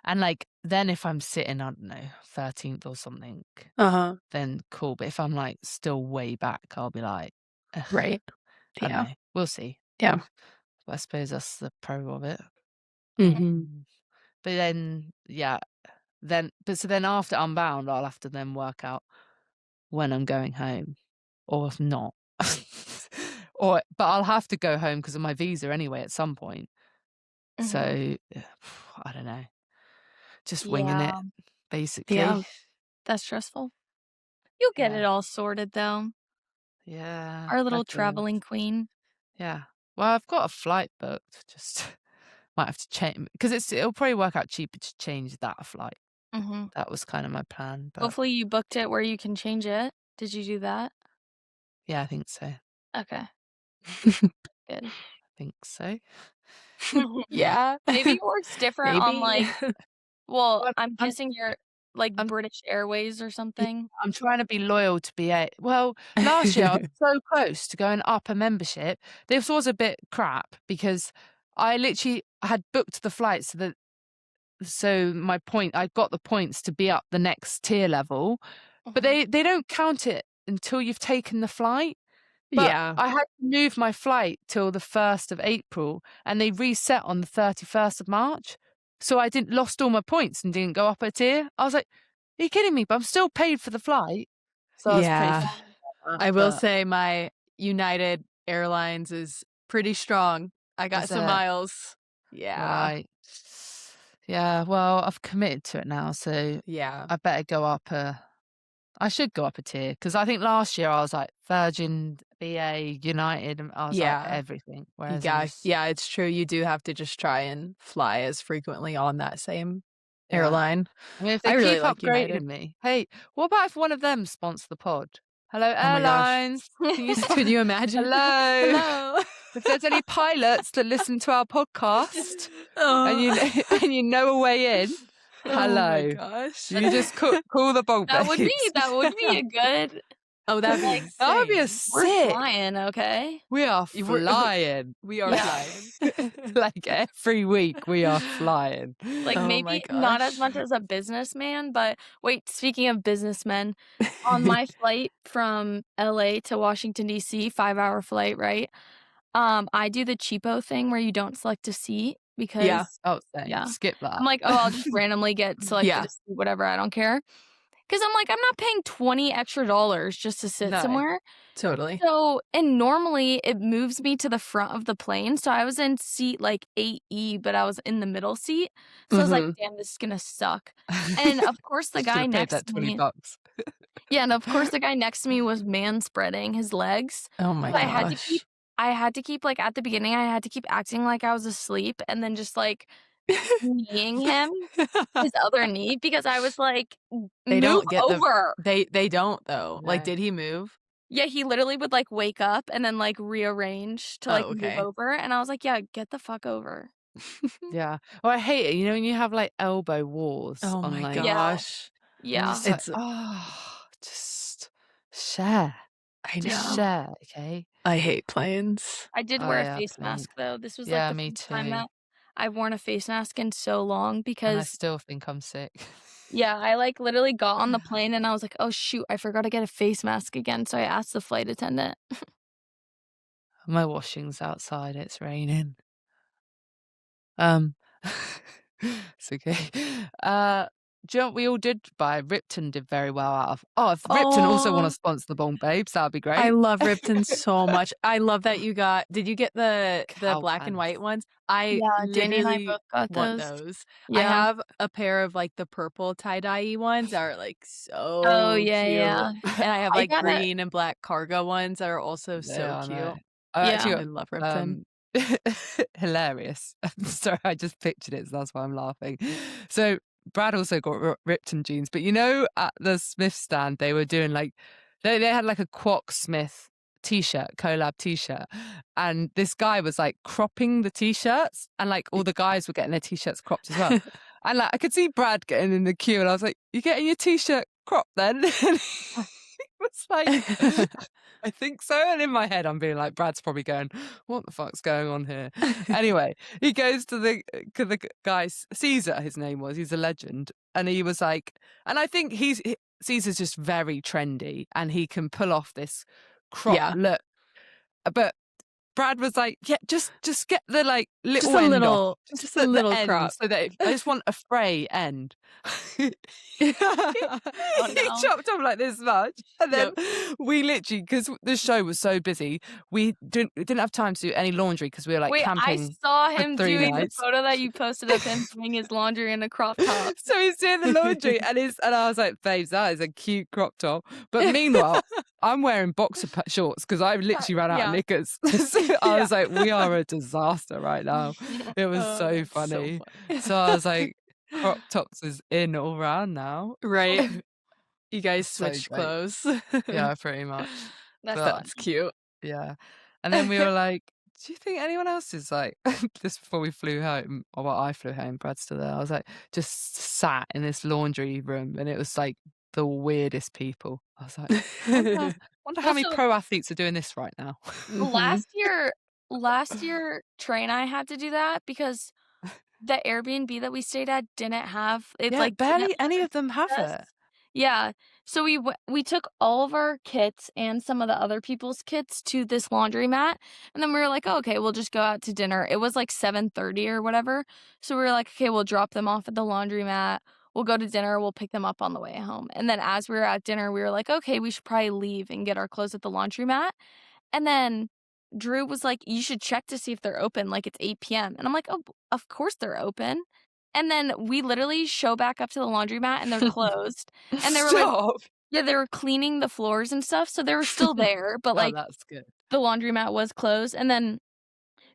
And like, then if I'm sitting, I don't know, 13th or something, then cool. But if I'm like still way back, I'll be like, right. I don't know. We'll see. Yeah. But I suppose that's the pro of it. Mm-hmm. But then, so then after Unbound, I'll have to then work out when I'm going home, or if not, but I'll have to go home because of my visa anyway at some point. So I don't know, just winging it basically. Yeah, that's stressful. You'll get it all sorted though. Yeah, Our little traveling queen. Yeah. Well, I've got a flight booked. Just might have to change because it'll probably work out cheaper to change that flight. That was kind of my plan. But hopefully you booked it where you can change it. Did you do that? Yeah, I think so. Okay. Good. I think so. Yeah. Maybe it works different on like. Well, I'm guessing like British Airways or something? I'm trying to be loyal to BA. Well, last year I was so close to going up a membership. This was a bit crap because I literally had booked the flight I got the points to be up the next tier level, but they don't count it until you've taken the flight. But I had to move my flight till the 1st of April and they reset on the 31st of March. So I lost all my points and didn't go up a tier. I was like, are you kidding me? But I'm still paid for the flight. So I was pretty I will say my United Airlines is pretty strong. I got some miles. Yeah. Right. Yeah, well, I've committed to it now, so I better go up I should go up a tier because I think last year I was like Virgin, BA, United, and I was like everything. Whereas it's true. You do have to just try and fly as frequently on that same airline. I mean, if they really keep like upgrading United. me, hey, what about if one of them sponsor the pod? Hello, airlines. Can you imagine? Hello. If there's any pilots that listen to our podcast and you know a way in, hello. Oh my gosh. You just call the Bonk Babes. That would be a good. Oh, that'd be insane. That would be a sick. We're flying, okay? We are flying. We are flying. Like every week we are flying. Like maybe not as much as a businessman, but wait, speaking of businessmen, on my flight from LA to Washington DC, 5-hour flight, right? I do the cheapo thing where you don't select a seat because skip that. I'm like, oh, I'll just randomly get selected a seat, whatever, I don't care. Because I'm like, I'm not paying $20 extra just to sit somewhere. Totally. So, and normally it moves me to the front of the plane. So I was in seat like 8E, but I was in the middle seat. So I was like, damn, this is going to suck. And of course, the guy next to me. Yeah, and of course, the guy next to me was man-spreading his legs. Oh my gosh. I had to keep like at the beginning, I had to keep acting like I was asleep and then just like kneeing him his other knee because I was like, they don't get over. They don't though. Yeah. Like, did he move? Yeah, he literally would like wake up and then like rearrange to like move over, and I was like, yeah, get the fuck over. Yeah. Well, I hate it. You know when you have like elbow wars. Oh on, my like, gosh. Yeah. It's just share. I know. Just share, okay? I hate planes. I did wear a face mask though. This was like the first time that I've worn a face mask in so long because and I still think I'm sick. Yeah, I like literally got on the plane and I was like, oh shoot, I forgot to get a face mask again. So I asked the flight attendant. My washing's outside, it's raining. It's okay. Do you know what we all did buy? Ripton did very well out of. Oh, if Ripton also want to sponsor the Bonk Babes, that'd be great. I love Ripton so much. I love that you got. Did you get the black and white ones? Danny and I both got want those. Yeah. I have a pair of like the purple tie-dye ones that are like so cute. And I have like green and black cargo ones that are also so cute. I love Ripton. Hilarious. Sorry, I just pictured it, so that's why I'm laughing. So Brad also got Ripton jeans, but you know, at the Smith stand, they were doing like, they had like a Quack Smith t-shirt, collab t-shirt, and this guy was like cropping the t-shirts, and like all the guys were getting their t-shirts cropped as well. And like I could see Brad getting in the queue, and I was like, "You getting your t-shirt cropped then?" And he was like, I think so. And in my head, I'm being like, Brad's probably going, what the fuck's going on here? Anyway, he goes to the guy, Caesar, his name was, he's a legend. And he was like, and I think Caesar's just very trendy and he can pull off this crop look. But Brad was like, yeah, just get the like little end off. Just a little crop. So that I just want a fray end. He chopped off like this much. And then we literally, because the show was so busy, we didn't have time to do any laundry because we were like camping. I saw him doing the photo that you posted of him doing his laundry in a crop top. So he's doing the laundry and I was like, babes, that is a cute crop top. But meanwhile, I'm wearing boxer shorts because I literally ran out of knickers. So I was like, we are a disaster right now. It was so funny. So I was like, crop tops is in all round now. Right. You guys switched clothes. Yeah, pretty much. That's cute. Yeah. And then we were like, Do you think anyone else is like just before we flew home, or well, I flew home, Brad's still there. I was like just sat in this laundry room, and it was like the weirdest people. I was like, wonder how Well, many so pro athletes are doing this right now. last year, Trey and I had to do that because the Airbnb that we stayed at didn't have it, Yeah, like, didn't barely any let us of them have use it. us. Yeah. So we took all of our kits and some of the other people's kits to this laundromat, and then we were like, "Oh, okay, we'll just go out to dinner." It was, like, 7:30 or whatever, so we were like, "Okay, we'll drop them off at the laundromat, we'll go to dinner, we'll pick them up on the way home." And then as we were at dinner, we were like, "Okay, we should probably leave and get our clothes at the laundromat." And then Drew was like, "You should check to see if they're open, like, it's 8 p.m." And I'm like, "Oh, of course they're open." And then we literally show back up to the laundromat, and they're closed, and they were like Stop. yeah, they were cleaning the floors and stuff, so they were still there, but, Oh, like, that's good. the laundromat was closed, and then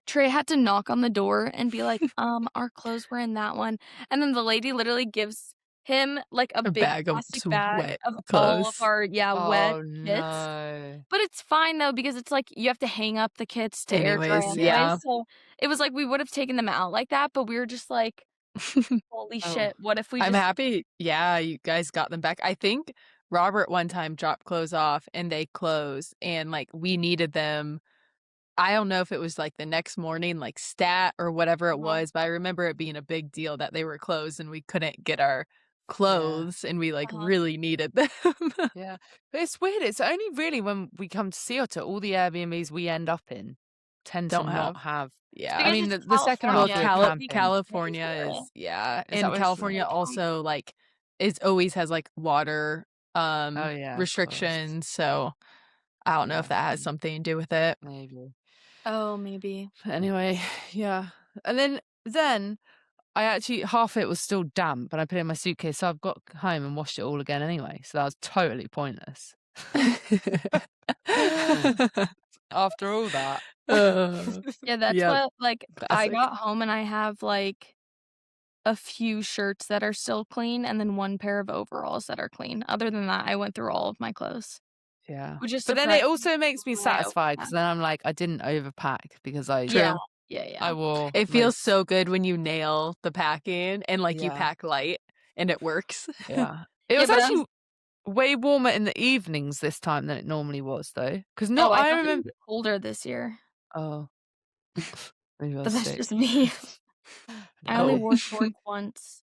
Trey had to knock on the door and be like, our clothes were in that one," and then the lady literally gives him, like, a A big bag of plastic bag wet of all of clothes. our wet Oh kits. no. But it's fine though because it's like you have to hang up the kits to air dry Anyways, anyways, yeah. so it was like we would've taken them out like that, but we were just like, "Holy Oh, shit, what if we I'm just" happy. Yeah, you guys got them back. I think Robert one time dropped clothes off and they closed and like we needed them. I don't know if it was like the next morning, like stat or whatever it Uh-huh, was, but I remember it being a big deal that they were closed and we couldn't get our yeah. clothes and we like uh-huh. really needed them. Yeah. But it's weird. It's only really when we come to Sea Otter, all the Airbnbs we end up in tend to Don't not have. have. It's I Yeah. because mean, it's the second Well, half we California, were so we can camping. pay California for it. is yeah, Is that and what it's California like? also like is always has like water Oh yeah, of course. restrictions, so I don't know Yeah, if that has something to do with it. maybe. Oh, maybe. Anyway, yeah. And then I actually half it was still damp, and I put it in my suitcase, so I've got home and washed it all again anyway. So that was totally pointless. After all that. Uh, Yeah, that's yep, what like, I classic. got home and I have, like, a few shirts that are still clean and then 1 pair of overalls that are clean. Other than that, I went through all of my clothes, Yeah. which is But then it surprising also makes me considering I satisfied because overpacked. then I'm like, I didn't overpack because Yeah. True. Yeah, yeah. I wore It feels most. so good when you nail the packing and like you Yeah. pack light and it works. Yeah. It Yeah, was but I actually was way warmer in the evenings this time than it normally was though. Because oh, not I I thought it was remember colder this year, oh maybe I but was that's sick. just me. I only Oh. wore shorts once.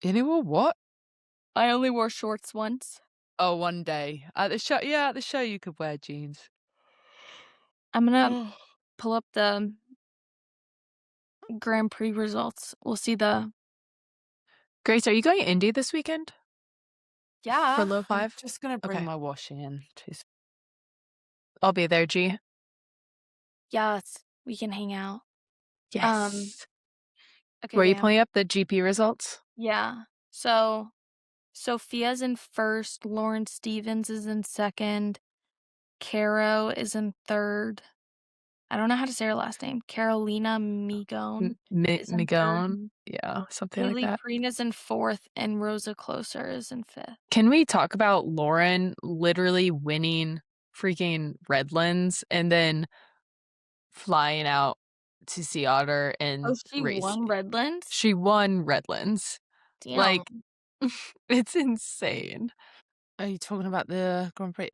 Anymore what? I only wore shorts once. Oh, one day. At the show at the show you could wear jeans. I'm gonna pull up the Grand Prix results. We'll see the Grace, are you going indie this weekend for yeah. low I'm 5? just gonna bring Okay. my washing in to I'll be there, G. Yes, we can hang out. Yes. Okay, Were you bam. pulling up the GP results? Yeah. So Sophia's in first, Lauren Stevens is in second, Caro is in third. I don't know how to say her last name. Carolina Migone is in third. Migone? Yeah, something like Haley that. Preen is in fourth, and Rosa Closer is in fifth. Can we talk about Lauren literally winning freaking Redlands and then flying out to Sea Otter Oh, and she race? won Redlands? She won Redlands. Damn. Like, it's insane. Are you talking about the Grand Prix?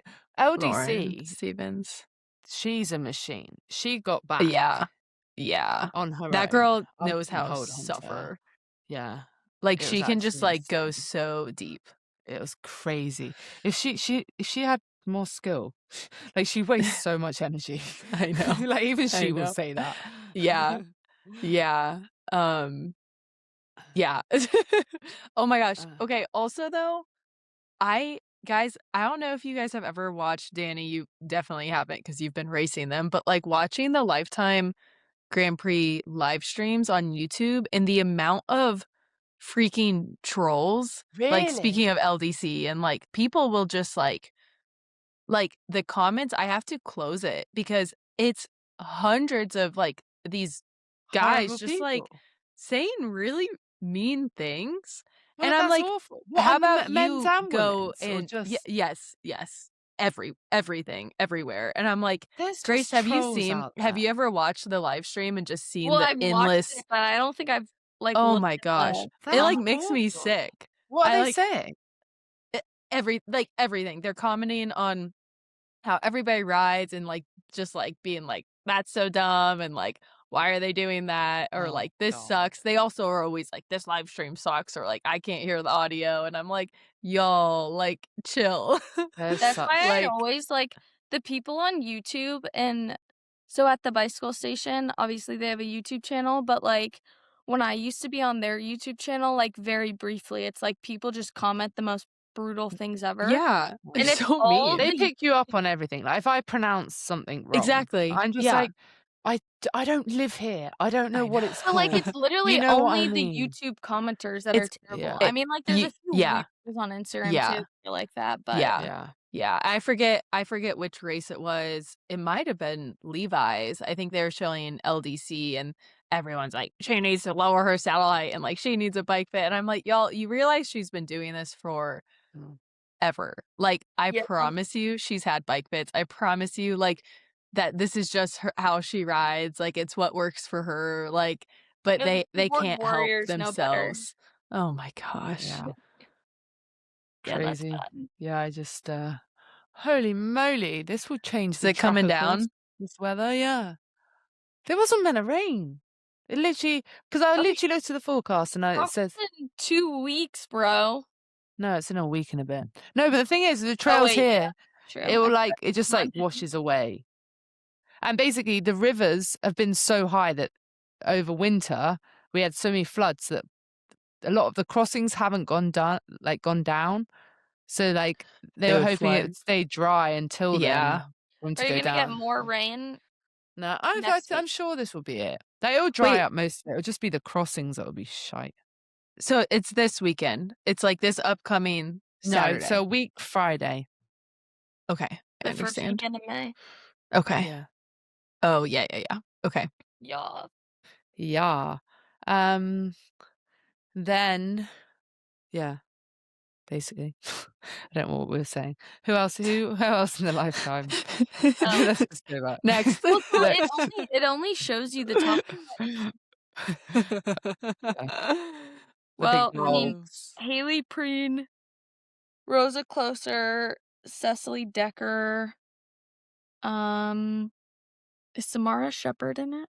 Lauren LDC, Stevens. she's a machine. She got back Yeah. Yeah. on her That own. girl I knows couldn't how to hold on to her. suffer. Yeah, Like it was she can just actually like go insane. so deep. It was crazy. If she had more skill, like she wastes so much energy. I know. Like even I she will know. say that. Yeah. Yeah. Yeah. Oh my gosh. Okay, also though, guys, I don't know if you guys have ever watched Danny, you definitely haven't because you've been racing them, but like watching the Lifetime Grand Prix live streams on YouTube and the amount of freaking trolls, like Really? speaking of LDC and like people will just like the comments, I have to close it because it's hundreds of like these guys Horrible just like people. saying really mean things. Well, And I'm that's like, awful. What how on the about men's you and go women's or and just? yes, yes. everything everywhere. And I'm like, There's Grace, just have you trolls seen out have there. you ever watched the live stream and just seen the Well, I've watched endless it, but I don't think I've, like, Oh looked my at gosh. the It, They're like, comments. makes me awful. sick. What are I, they like, saying? everything. They're commenting on how everybody rides and, like, just, like, being like, "That's so dumb," and, like, "Why are they doing that?" Or, Oh, like, "This God. sucks." They also are always like, "This live stream sucks," or, like, "I can't hear the audio," and I'm like, "Y'all, like, chill." There's That's such why I Like always like the people on YouTube. And so at the bicycle station, obviously they have a YouTube channel, but like when I used to be on their YouTube channel, like very briefly, it's like people just comment the most brutal things ever. Yeah, And it's it's so all They mean. the pick you up on everything. Like, if I pronounce something wrong, Exactly. I'm just Yeah. like, I don't live here. I don't know I what know. it's but like called. it's You literally know what I only the mean? YouTube commenters that are It's terrible. Yeah. I it mean, like there's ye a few yeah, weirdos on Instagram too yeah, that feel like that, but yeah. Yeah. Yeah, I forget which race it was. It might have been Levi's. I think they were showing LDC and everyone's like, "She needs to lower her satellite," and, like, "She needs a bike fit," and I'm like, "Y'all, you realize she's been doing this for Mm. ever. Like, I yeah. promise you she's had bike fits. I promise you, like, that this is just how she rides, like, it's what works for her, like, but You know, the they keyboard can't help warriors know better. themselves." Oh my gosh. Yeah. Yeah, that's Crazy. bad. Yeah, I just, holy moly, this will change Is the it track coming of course, down? this weather, yeah. There wasn't meant to rain. It literally, because I Okay, literally looked at the forecast and it talk says, in 2 weeks, bro. no, it's in a week and a bit. No, but the thing is, the Oh trails wait, yeah, here, true. it I will forgot like, it just like Monday. washes away. And basically, the rivers have been so high that over winter, we had so many floods that a lot of the crossings haven't gone down, gone down. So, like, they They were would hoping it flood. would stay dry until Yeah. then for 'em Are to you go gonna get down. more rain No, next I'm week? sure this will be it. Like, it'll dry Wait, up most of it. It'll just be the crossings that will be shite. so it's this weekend. It's, like, this upcoming No, Saturday. so a week Friday. Okay, I The first understand. weekend of May? Okay. Yeah. Oh, yeah, yeah, yeah. Okay. Yeah. Yeah. Um, then, yeah, basically. I don't know what we were saying. Who else in the lifetime? Oh. Let's just do that. Next. Well, so Next. it only shows you the top. Yeah, the big Well, I mean, goal. Haley Preen, Rosa Closer, Cecily Decker, is Samara Shepherd in it?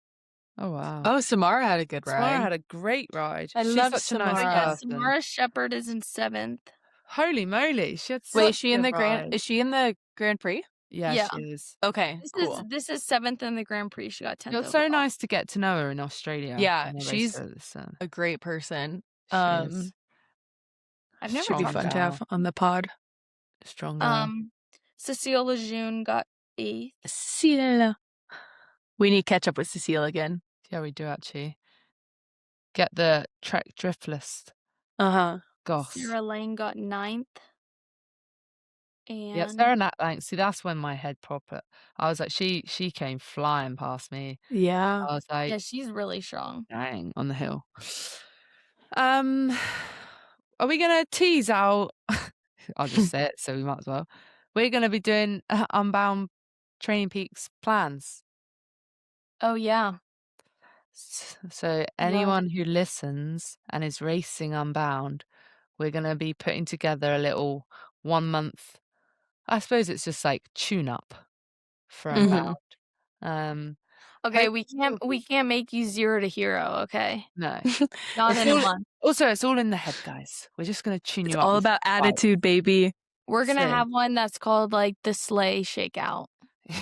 Oh, wow. Oh, Samara had a good Samara ride. had a great ride. I She's love such a nice Oh, Samara. yeah, person. Samara Shepherd is in 7th. Holy moly, she had Wait, such a good ride. is she in the Grand Prix? Yeah, Yeah. she is. Okay, cool. This is 7th in the Grand Prix, she got It 10th was so overall. nice to get to know her in Australia Yeah, when I raced she's her this a great person. She is. I've never Should be Strong talked fun to to her. girl. have on the pod. Strong girl. Cecile Lejeune got 8th. Cecile. We need to catch up with Cecile again. Yeah, we do actually. Get the Trek drift list. Uh-huh. Gosh. Sarah Lane got 9th. Yeah, And Sarah Nat Lang. See, that's when my head proper. I was like, she came flying past me. Yeah. I was like, yeah, she's really strong. dang, on the hill. Are we gonna tease out? I'll just say it, so we might as well. We're gonna be doing Unbound Training Peaks plans. Oh yeah. So anyone who listens and is racing Unbound, we're gonna be putting together a little 1 month. I suppose it's just like tune up for Mhm. Unbound. Okay, Hopefully we can't make you 0 to hero, okay? no. Not It's in a all, month. also, it's all in the head, guys. We're just gonna tune It's you up all with about bikes. attitude, baby. We're gonna So- have one that's called like the sleigh shakeout.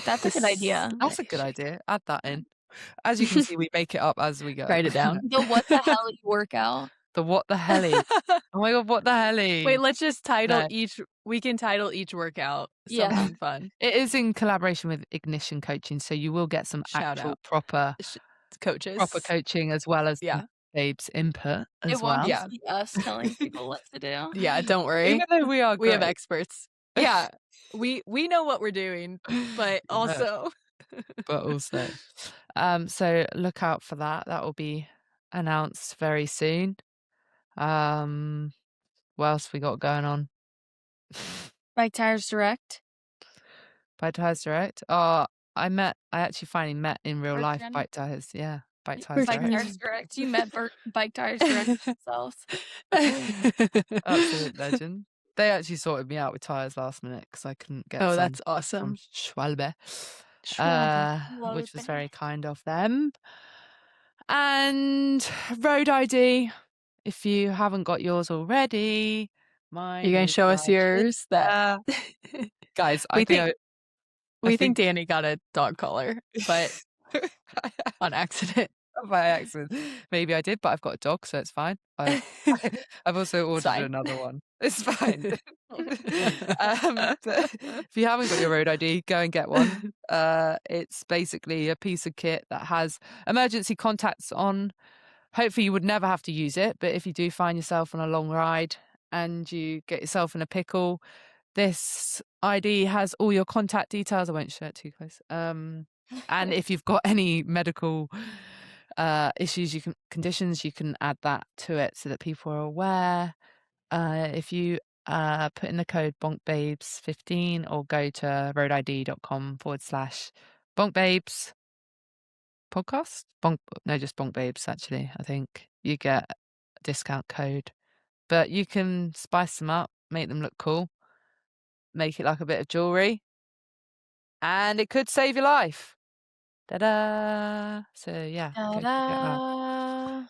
That's a good idea. That's a good idea. Add that in. As you can see, we make it up as we go. Write it down. The what the hell workout. The what the helly? Oh my god, what the helly? Wait, let's just title No. we can title each workout Yeah. something fun. It is in collaboration with Ignition Coaching, so you will get some Shout actual out. proper Coaches. coaching as well as Yeah. Babes input It as won't well. just be us telling people what to do. Yeah, don't worry. Even though we are We have great. experts. Yeah. We know what we're doing, but also but also. So look out for that. That will be announced very soon. What else we got going on? Bike Tires Direct. Bike Tires Direct. I actually finally met in real life Bertrand? Bike Tires. Yeah, Bike Tires Bike Direct. Tires Direct. You met Bike Tires Direct themselves. Absolute legend. They actually sorted me out with tires last minute because I couldn't get Oh, some that's awesome. from Schwalbe, Schwalbe. which was very kind of them. And Road ID, if you haven't got yours already, You're gonna show us yours. That guys, we think Danny got a dog collar, but on accident. By accident. Maybe I did, but I've got a dog, so it's fine. I've also ordered another one. It's fine. But if you haven't got your road ID, go and get one. It's basically a piece of kit that has emergency contacts on. Hopefully you would never have to use it, but if you do find yourself on a long ride and you get yourself in a pickle, this ID has all your contact details. I won't show it too close. And if you've got any medical issues, conditions, you can add that to it so that people are aware. If you put in the code BonkBabes15 or go to roadid.com/BonkBabes podcast. Just Bonk Babes, actually, I think you get a discount code. But you can spice them up, make them look cool, make it like a bit of jewelry, and it could save your life. Ta-da! So yeah, go check that.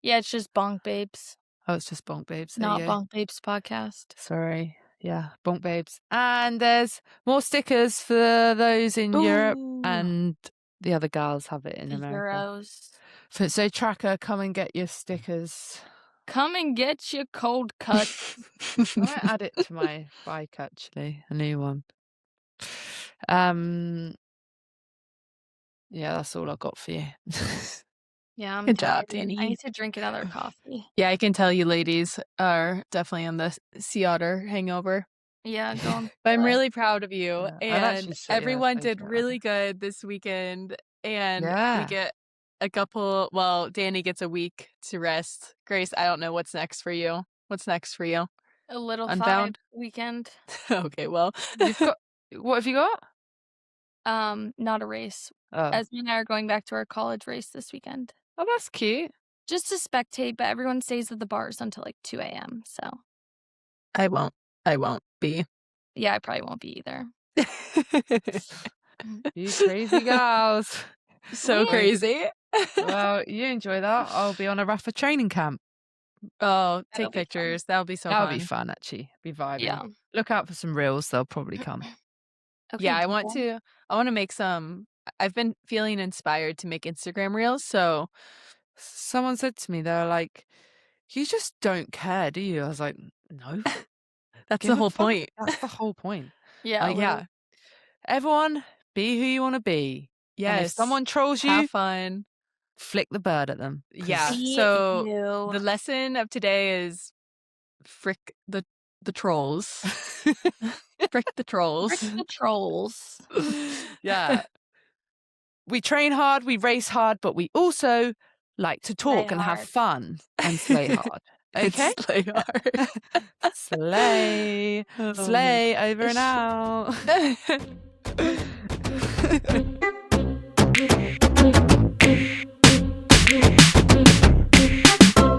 Yeah, it's just Bonk Babes. Oh, it's just Bonk Babes. Not Bonk Babes podcast. Sorry. Yeah, Bonk Babes. And there's more stickers for those in Europe, and the other gals have it in America. Euros. So Tracker, come and get your stickers. Come and get your cold cut. I might add it to my bike, actually, a new one. Yeah, that's all I got for you. Yeah, I'm Good tired. job, Danny. I need to drink another coffee. Yeah, I can tell you ladies are definitely on the Sea Otter hangover. Yeah, go. But I'm really proud of you. Yeah, and everyone did really good this weekend. And we get a couple, Danny gets a week to rest. Grace, I don't know what's next for you. What's next for you? A little Unbound weekend. Okay, well. What have you got? Not a race. Oh. Esma and I are going back to our college race this weekend. Oh, that's cute. Just to spectate, but everyone stays at the bars until like 2 a.m. So I won't be. Yeah, I probably won't be either. You crazy gals. So crazy. Well, you enjoy that. I'll be on a Rafa training camp. Oh, take pictures. That'll be so fun. That'll be fun, actually. Be vibing. Yeah. Look out for some reels. They'll probably come. Okay, yeah, I want to make some. I've been feeling inspired to make Instagram reels. So someone said to me, they're like, you just don't care, do you? I was like, no. That's the whole point. That's the whole point. Yeah. Yeah. Everyone, be who you want to be. Yes. And if someone trolls you, have fun. Flick the bird at them. Yeah. So the lesson of today is frick the trolls. Frick the trolls. Frick the trolls. Yeah. We train hard, we race hard, but we also like to talk and have fun and slay hard. Okay? Slay hard. Slay. Slay over and out.